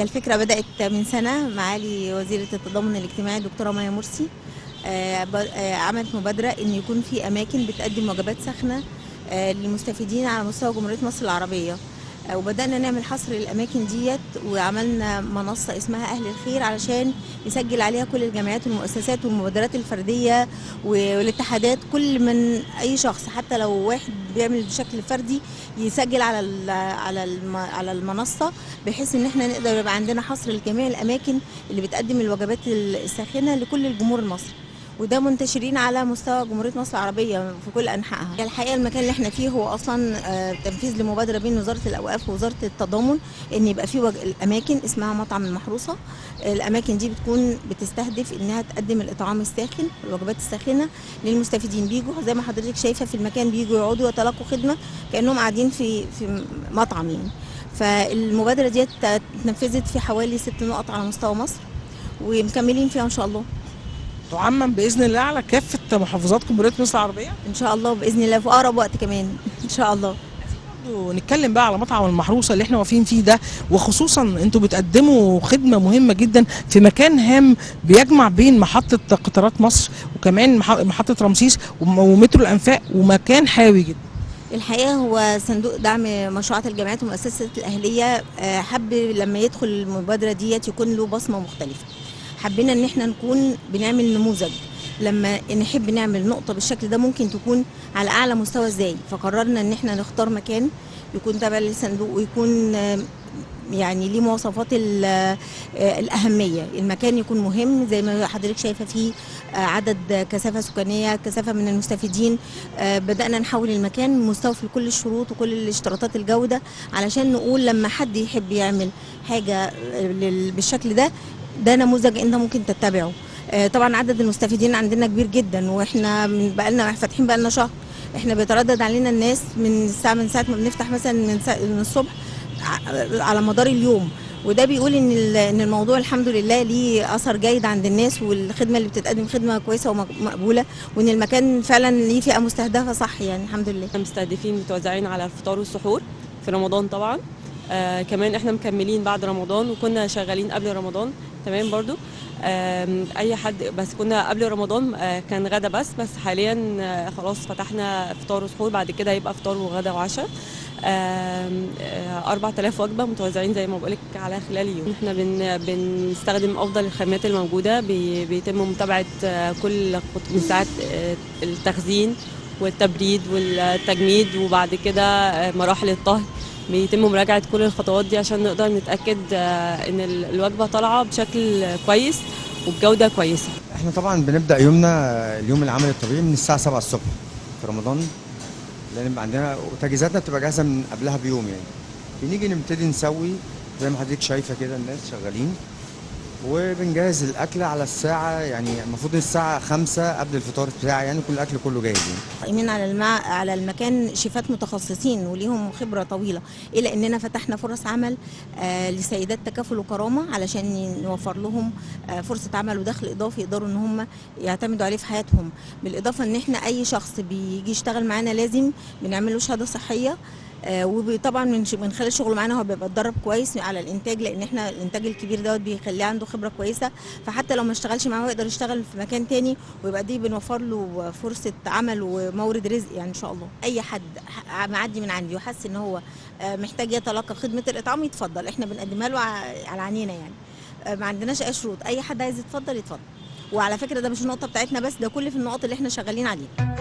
هي الفكرة بدأت من سنة. معالي وزيرة التضامن الاجتماعي دكتورة مايا مرسي عملت مبادرة إن يكون في أماكن بتقدم وجبات ساخنة للمستفيدين على مستوى جمهورية مصر العربية. وبدأنا نعمل حصر للأماكن ديت، وعملنا منصة اسمها أهل الخير علشان نسجل عليها كل الجمعيات والمؤسسات والمبادرات الفردية والاتحادات. كل من أي شخص حتى لو واحد بيعمل بشكل فردي يسجل على المنصة، بحيث ان احنا نقدر يبقى عندنا حصر لجميع الأماكن اللي بتقدم الوجبات الساخنة لكل الجمهور المصري، وده منتشرين على مستوى جمهورية مصر العربية في كل أنحائها. الحقيقة المكان اللي احنا فيه هو أصلا تنفيذ لمبادرة بين وزارة الأوقاف ووزارة التضامن إن يبقى فيه الأماكن اسمها مطعم المحروسة. الأماكن دي بتكون بتستهدف إنها تقدم الإطعام الساخن والوجبات الساخنة للمستفيدين. بيجوا زي ما حضرتك شايفة في المكان، بيجوا يقعدوا يتلقوا خدمة كأنهم قاعدين في مطعم يعني. فالمبادرة دي اتنفذت في حوالي 6 نقط على مستوى مصر، ومكملين فيها إن شاء الله. تعمم باذن الله على كافه محافظات جمهوريه مصر العربيه ان شاء الله باذن الله في اقرب وقت كمان ان شاء الله. ونتكلم بقى على مطعم المحروسه اللي احنا واقفين فيه ده، وخصوصا انتوا بتقدموا خدمه مهمه جدا في مكان هام بيجمع بين محطه قطارات مصر وكمان محطه رمسيس ومترو الانفاق، ومكان حيوي جدا. الحقيقه هو صندوق دعم مشروعات الجامعات والمؤسسات الاهليه حب لما يدخل المبادره ديت يكون له بصمه مختلفه. حبينا ان احنا نكون بنعمل نموذج، لما نحب نعمل نقطة بالشكل ده ممكن تكون على أعلى مستوى ازاي. فقررنا ان احنا نختار مكان يكون تابع للصندوق ويكون يعني ليه مواصفات الأهمية. المكان يكون مهم زي ما حضرتك شايفة فيه عدد كثافة سكانية، كثافة من المستفيدين. بدأنا نحول المكان مستوفي لكل الشروط وكل الاشتراطات الجودة، علشان نقول لما حد يحب يعمل حاجة بالشكل ده، ده نموذج انت ممكن تتبعه. طبعا عدد المستفيدين عندنا كبير جدا، واحنا بقالنا فاتحين بقالنا شهر. احنا بيتردد علينا الناس من ساعه ما بنفتح مثلا من الصبح على مدار اليوم، وده بيقول ان الموضوع الحمد لله ليه اثر جيد عند الناس، والخدمه اللي بتتقدم خدمه كويسه ومقبوله، وان المكان فعلا ليه فئه مستهدفه صح يعني الحمد لله. مستهدفين متوزعين على الفطار والسحور في رمضان طبعا. كمان احنا مكملين بعد رمضان، وكنا شغالين قبل رمضان تمام برضو. اي حد، بس كنا قبل رمضان كان غدا بس حاليا خلاص فتحنا فطار وسحور، بعد كده يبقى فطار وغدا وعشاء. 4000 وجبه متوزعين زي ما بقولك على خلال اليوم. احنا بنستخدم افضل الخامات الموجوده، بيتم متابعه كل من ساعه التخزين والتبريد والتجميد، وبعد كده مراحل الطهي بيتم مراجعة كل الخطوات دي عشان نقدر نتأكد ان الوجبة طالعة بشكل كويس وبجودة كويسة. احنا طبعا بنبدأ يومنا اليوم العمل الطبيعي من الساعة 7 الصبح في رمضان، لان بيبقى عندنا وتجهيزاتنا بتبقى جاهزة من قبلها بيوم يعني. بنيجي نبتدي نسوي زي ما حضرتك شايفة كده، الناس شغالين وبنجهز الاكل على الساعه، يعني المفروض الساعه 5 قبل الفطار بتاعي، يعني كل الاكل كله جاهز يعني. قايمين على المكان شيفات متخصصين وليهم خبره طويله، الى اننا فتحنا فرص عمل لسيدات تكافل وكرامه علشان نوفر لهم فرصه عمل ودخل اضافي يقدروا ان هم يعتمدوا عليه في حياتهم. بالاضافه ان احنا اي شخص بيجي يشتغل معانا لازم بنعمل له شهاده صحيه، وطبعا من خلال شغله معانا هو بيبقى اتدرب كويس على الانتاج، لان احنا الانتاج الكبير دوت بيخليه عنده خبره كويسه، فحتى لو ما اشتغلش معاه يقدر يشتغل في مكان تاني، ويبقى دي بنوفر له فرصه عمل ومورد رزق يعني ان شاء الله. اي حد معدي من عندي وحس ان هو محتاج يتلقى خدمه الاطعام يتفضل، احنا بنقدمها له على عينينا يعني. ما عندناش اي شروط، اي حد عايز يتفضل يتفضل. وعلى فكره ده مش النقطه بتاعتنا بس، ده كل في النقط اللي احنا شغالين عليها.